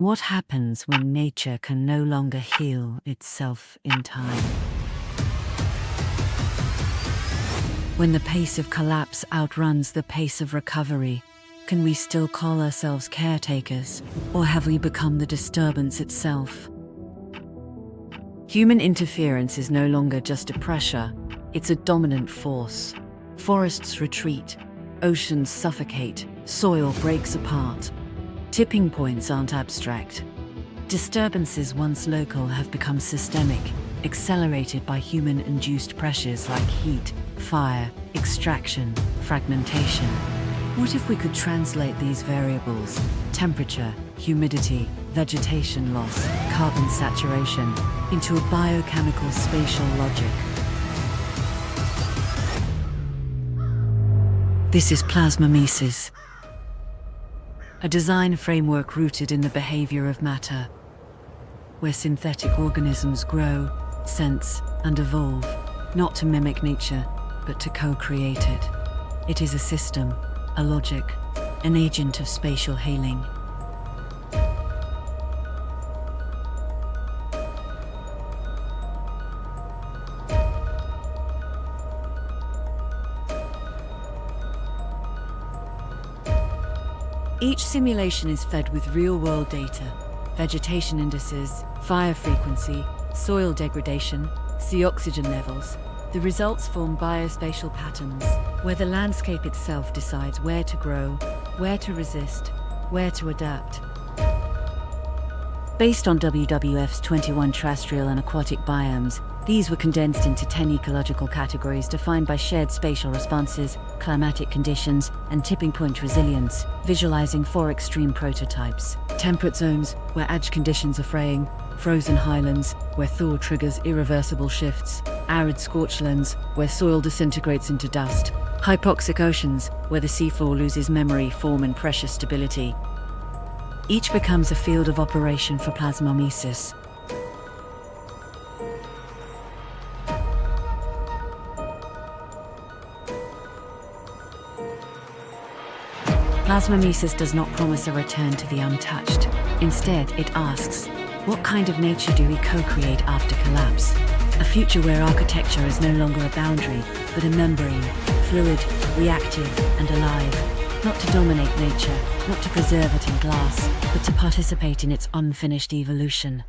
What happens when nature can no longer heal itself in time? When the pace of collapse outruns the pace of recovery, can we still call ourselves caretakers, or have we become the disturbance itself? Human interference is no longer just a pressure, it's a dominant force. Forests retreat, oceans suffocate, soil breaks apart. Tipping points aren't abstract. Disturbances once local have become systemic, accelerated by human-induced pressures like heat, fire, extraction, fragmentation. What if we could translate these variables, temperature, humidity, vegetation loss, carbon saturation, into a biochemical spatial logic? This is PLASMIMESIS, a design framework rooted in the behavior of matter, where synthetic organisms grow, sense, and evolve, not to mimic nature, but to co-create it. It is a system, a logic, an agent of spatial healing. Each simulation is fed with real-world data, vegetation indices, fire frequency, soil degradation, sea oxygen levels. The results form biospatial patterns, where the landscape itself decides where to grow, where to resist, where to adapt. Based on WWF's 21 terrestrial and aquatic biomes, these were condensed into 10 ecological categories defined by shared spatial responses, climatic conditions, and tipping point resilience, visualizing 4 extreme prototypes. Temperate zones, where edge conditions are fraying; frozen highlands, where thaw triggers irreversible shifts; arid scorchlands, where soil disintegrates into dust; hypoxic oceans, where the seafloor loses memory, form, and pressure stability. Each becomes a field of operation for PLASMIMESIS. PLASMIMESIS does not promise a return to the untouched. Instead, it asks, what kind of nature do we co-create after collapse? A future where architecture is no longer a boundary, but a membrane, fluid, reactive, and alive. Not to dominate nature, not to preserve it in glass, but to participate in its unfinished evolution.